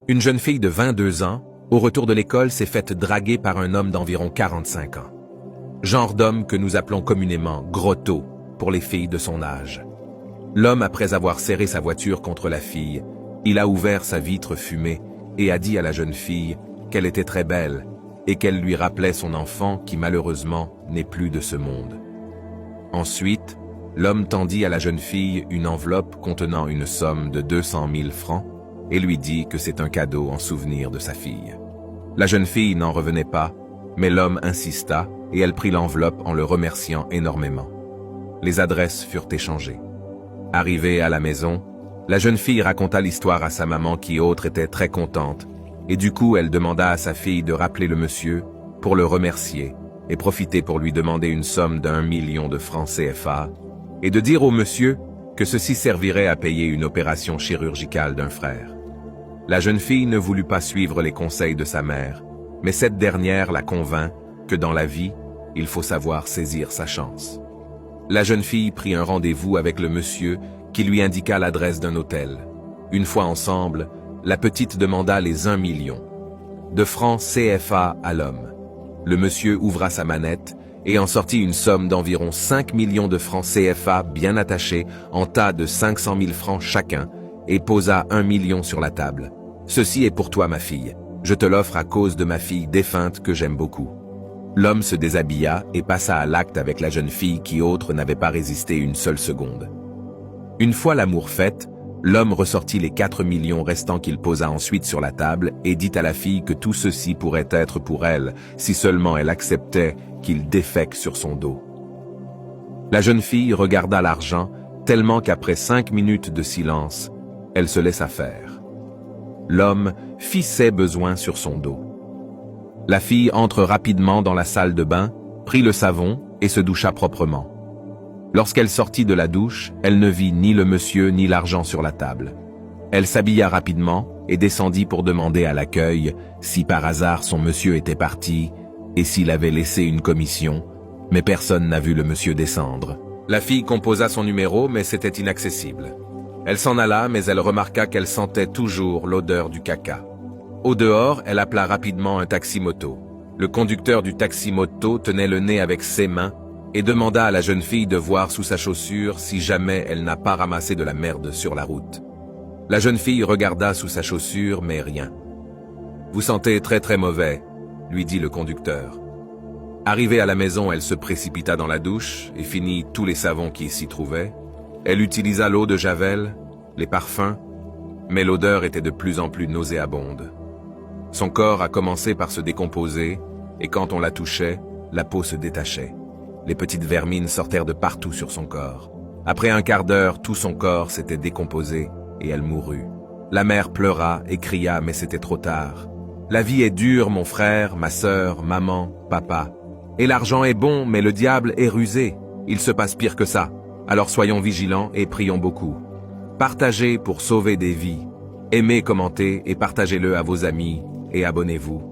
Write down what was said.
Une jeune fille de 22 ans, au retour de l'école, s'est faite draguer par un homme d'environ 45 ans. Genre d'homme que nous appelons communément « grotto » pour les filles de son âge. L'homme, après avoir serré sa voiture contre la fille, il a ouvert sa vitre fumée et a dit à la jeune fille qu'elle était très belle et qu'elle lui rappelait son enfant qui malheureusement n'est plus de ce monde. Ensuite, l'homme tendit à la jeune fille une enveloppe contenant une somme de 200 000 francs et lui dit que c'est un cadeau en souvenir de sa fille. La jeune fille n'en revenait pas, mais l'homme insista et elle prit l'enveloppe en le remerciant énormément. Les adresses furent échangées. Arrivée à la maison, la jeune fille raconta l'histoire à sa maman qui autre était très contente et du coup elle demanda à sa fille de rappeler le monsieur pour le remercier et profiter pour lui demander une somme d'1 million de francs CFA et de dire au monsieur que ceci servirait à payer une opération chirurgicale d'un frère. La jeune fille ne voulut pas suivre les conseils de sa mère, mais cette dernière la convint que dans la vie, il faut savoir saisir sa chance. La jeune fille prit un rendez-vous avec le monsieur qui lui indiqua l'adresse d'un hôtel. Une fois ensemble, la petite demanda les 1 million de francs CFA à l'homme. Le monsieur ouvra sa manette et en sortit une somme d'environ 5 millions de francs CFA bien attachés en tas de 500 000 francs chacun et posa 1 million sur la table. « Ceci est pour toi, ma fille. Je te l'offre à cause de ma fille défunte que j'aime beaucoup. » L'homme se déshabilla et passa à l'acte avec la jeune fille qui autre n'avait pas résisté une seule seconde. Une fois l'amour fait, l'homme ressortit les 4 millions restants qu'il posa ensuite sur la table et dit à la fille que tout ceci pourrait être pour elle si seulement elle acceptait qu'il défèque sur son dos. La jeune fille regarda l'argent tellement qu'après 5 minutes de silence, elle se laissa faire. L'homme fit ses besoins sur son dos. La fille entre rapidement dans la salle de bain, prit le savon et se doucha proprement. Lorsqu'elle sortit de la douche, elle ne vit ni le monsieur ni l'argent sur la table. Elle s'habilla rapidement et descendit pour demander à l'accueil si par hasard son monsieur était parti et s'il avait laissé une commission, mais personne n'a vu le monsieur descendre. La fille composa son numéro, mais c'était inaccessible. Elle s'en alla, mais elle remarqua qu'elle sentait toujours l'odeur du caca. Au dehors, elle appela rapidement un taxi-moto. Le conducteur du taxi-moto tenait le nez avec ses mains et demanda à la jeune fille de voir sous sa chaussure si jamais elle n'a pas ramassé de la merde sur la route. La jeune fille regarda sous sa chaussure, mais rien. « Vous sentez très très mauvais », lui dit le conducteur. Arrivée à la maison, elle se précipita dans la douche et finit tous les savons qui s'y trouvaient. Elle utilisa l'eau de Javel, les parfums, mais l'odeur était de plus en plus nauséabonde. Son corps a commencé par se décomposer et quand on la touchait, la peau se détachait. Les petites vermines sortèrent de partout sur son corps. Après un quart d'heure, tout son corps s'était décomposé et elle mourut. La mère pleura et cria, mais c'était trop tard. La vie est dure, mon frère, ma sœur, maman, papa. Et l'argent est bon, mais le diable est rusé. Il se passe pire que ça. Alors soyons vigilants et prions beaucoup. Partagez pour sauver des vies. Aimez, commentez et partagez-le à vos amis et abonnez-vous.